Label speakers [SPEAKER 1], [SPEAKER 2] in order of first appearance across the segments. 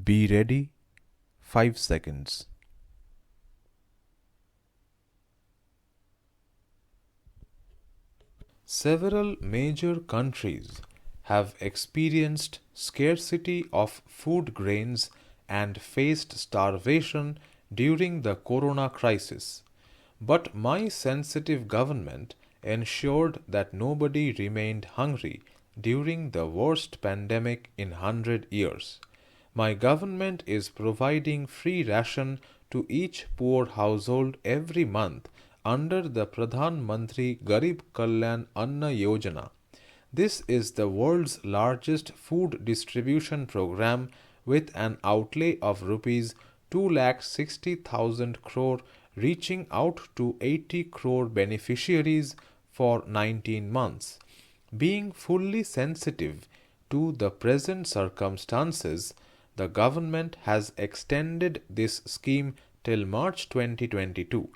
[SPEAKER 1] Be ready, 5 seconds. Several major countries have experienced scarcity of food grains and faced starvation during the corona crisis. But my sensitive government ensured that nobody remained hungry during the worst pandemic in 100 years. My government is providing free ration to each poor household every month under the Pradhan Mantri Garib Kalyan Anna Yojana. This is the world's largest food distribution program with an outlay of rupees 2,60,000 crore, reaching out to 80 crore beneficiaries for 19 months. Being fully sensitive to the present circumstances, the government has extended this scheme till March 2022.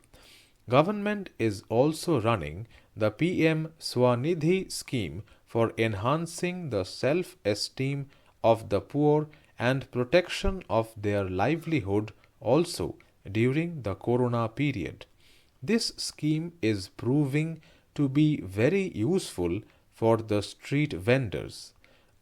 [SPEAKER 1] Government is also running the PM Swanidhi scheme for enhancing the self-esteem of the poor and protection of their livelihood also during the corona period. This scheme is proving to be very useful for the street vendors.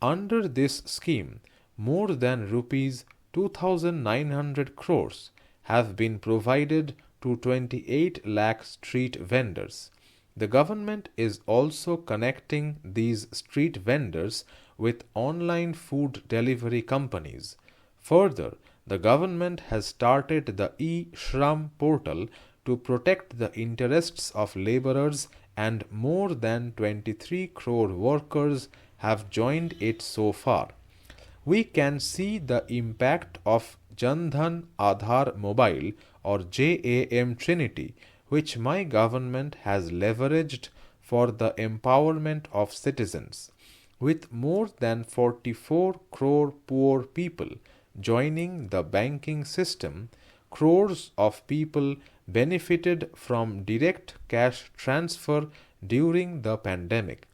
[SPEAKER 1] Under this scheme, more than rupees 2,900 crores have been provided to 28 lakh street vendors. The government is also connecting these street vendors with online food delivery companies. Further, the government has started the e-Shram portal to protect the interests of laborers, and more than 23 crore workers have joined it so far. We can see the impact of Jan Dhan Aadhaar Mobile or JAM Trinity, which my government has leveraged for the empowerment of citizens. With more than 44 crore poor people joining the banking system, crores of people benefited from direct cash transfer during the pandemic.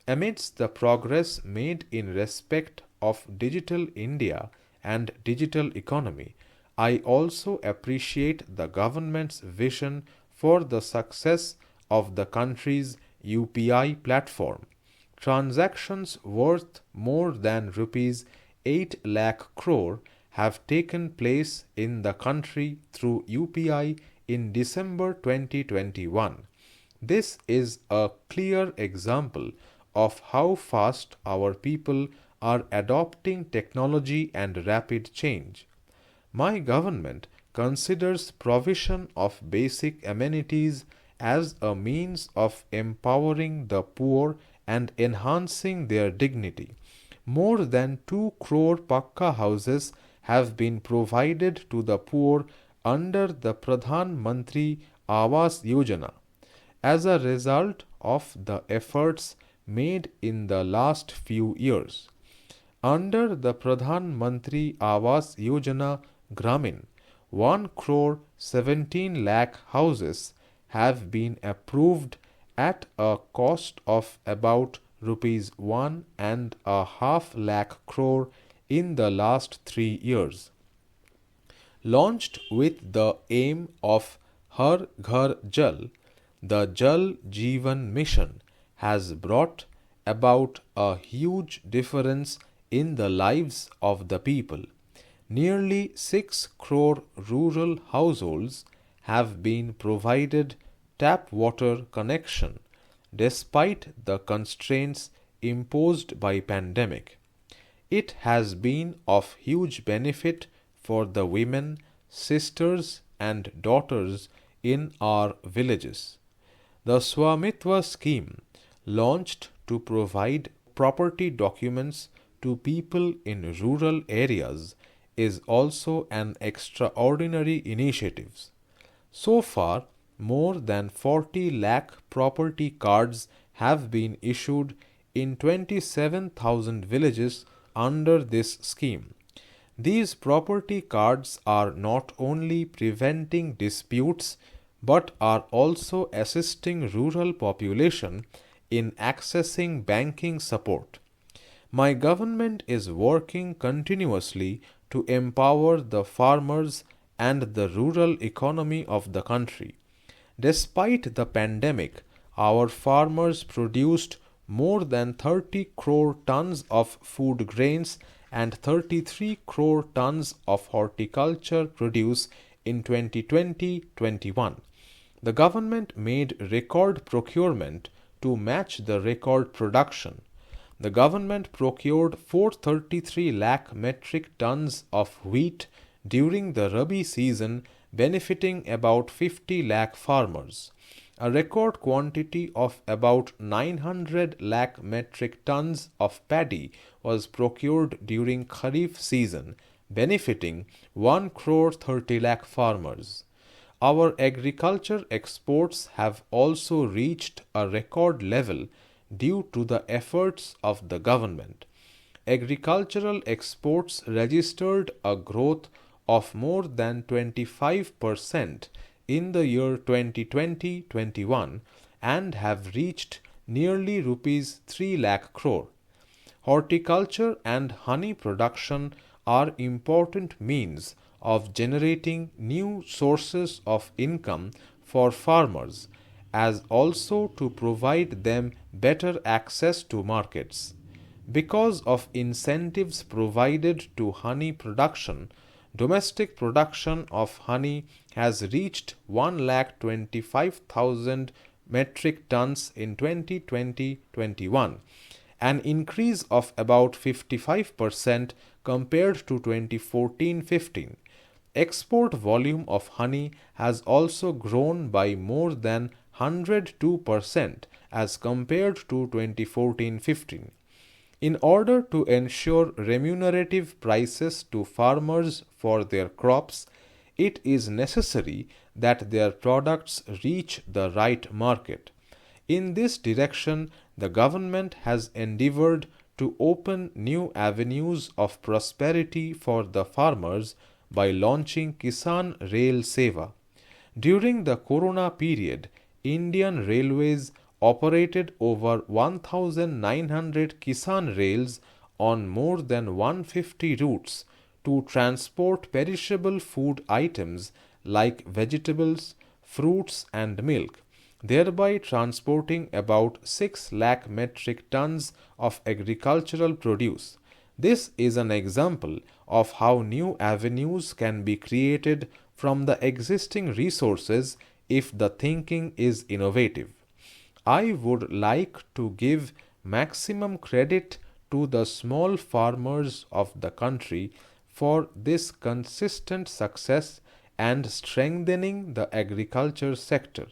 [SPEAKER 1] Amidst the progress made in respect of Digital India and digital economy, I also appreciate the government's vision for the success of the country's UPI platform. Transactions worth more than rupees 8 lakh crore have taken place in the country through UPI in December 2021. This is a clear example of how fast our people are adopting technology and rapid change. My government considers provision of basic amenities as a means of empowering the poor and enhancing their dignity. More than 2 crore Pakka houses have been provided to the poor under the Pradhan Mantri Awas Yojana. As a result of the efforts made in the last few years, under the Pradhan Mantri Awas Yojana Gramin, 1 crore 17 lakh houses have been approved at a cost of about rupees 1.5 lakh crore in the last 3 years. Launched with the aim of Har Ghar Jal, the Jal Jeevan Mission has brought about a huge difference in the lives of the people. Nearly 6 crore rural households have been provided tap water connection despite the constraints imposed by pandemic. It has been of huge benefit for the women, sisters and daughters in our villages. The Swamitva scheme, launched to provide property documents to people in rural areas, is also an extraordinary initiative. So far, more than 40 lakh property cards have been issued in 27,000 villages under this scheme. These property cards are not only preventing disputes but are also assisting rural population in accessing banking support. My government is working continuously to empower the farmers and the rural economy of the country. Despite the pandemic, our farmers produced more than 30 crore tons of food grains and 33 crore tons of horticulture produce in 2020-21. The government made record procurement to match the record production. The government procured 433 lakh metric tons of wheat during the Rabi season, benefiting about 50 lakh farmers. A record quantity of about 900 lakh metric tons of paddy was procured during Kharif season, benefiting 1 crore 30 lakh farmers. Our agriculture exports have also reached a record level due to the efforts of the government. Agricultural exports registered a growth of more than 25% in the year 2020-21 and have reached nearly rupees 3 lakh crore. Horticulture and honey production are important means of generating new sources of income for farmers, as also to provide them better access to markets. Because of incentives provided to honey production, domestic production of honey has reached 1,25,000 metric tons in 2020-21, an increase of about 55% compared to 2014-15. Export volume of honey has also grown by more than 102% as compared to 2014-15. In order to ensure remunerative prices to farmers for their crops, it is necessary that their products reach the right market. In this direction, the government has endeavored to open new avenues of prosperity for the farmers by launching Kisan Rail Seva. During the Corona period, Indian Railways operated over 1,900 Kisan rails on more than 150 routes to transport perishable food items like vegetables, fruits and milk, thereby transporting about 6 lakh metric tons of agricultural produce. This is an example of how new avenues can be created from the existing resources if the thinking is innovative. I would like to give maximum credit to the small farmers of the country for this consistent success and strengthening the agriculture sector.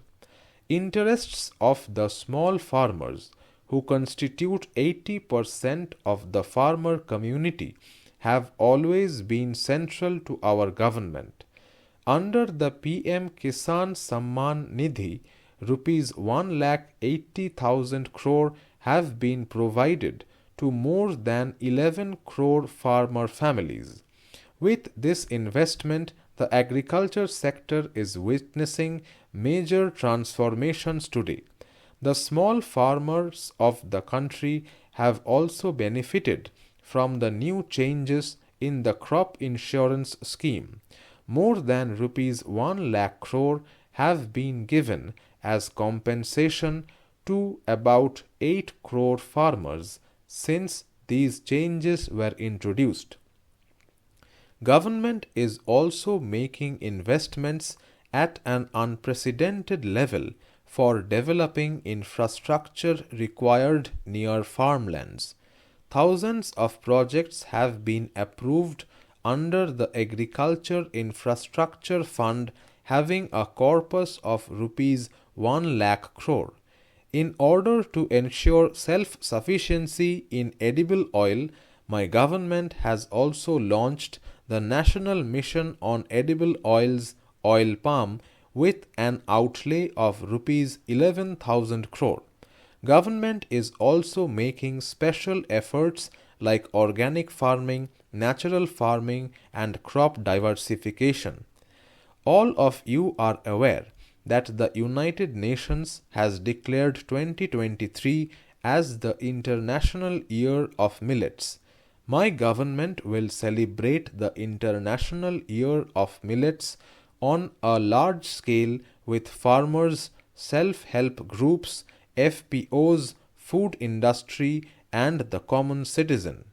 [SPEAKER 1] Interests of the small farmers, who constitute 80% of the farmer community, have always been central to our government. Under the PM Kisan Samman Nidhi, rupees 1,80,000 crore have been provided to more than 11 crore farmer families. With this investment, the agriculture sector is witnessing major transformations today. The small farmers of the country have also benefited from the new changes in the crop insurance scheme. More than rupees 1 lakh crore have been given as compensation to about 8 crore farmers since these changes were introduced. Government is also making investments at an unprecedented level for developing infrastructure required near farmlands. Thousands of projects have been approved under the Agriculture Infrastructure Fund, having a corpus of rupees 1 lakh crore. In order to ensure self-sufficiency in edible oil, my government has also launched the National Mission on Edible Oils, Oil Palm, with an outlay of rupees 11,000 crore. Government is also making special efforts like organic farming, natural farming and crop diversification. All of you are aware that the United Nations has declared 2023 as the International Year of Millets. My government will celebrate the International Year of Millets on a large scale with farmers, self-help groups, FPOs, food industry, and the common citizen.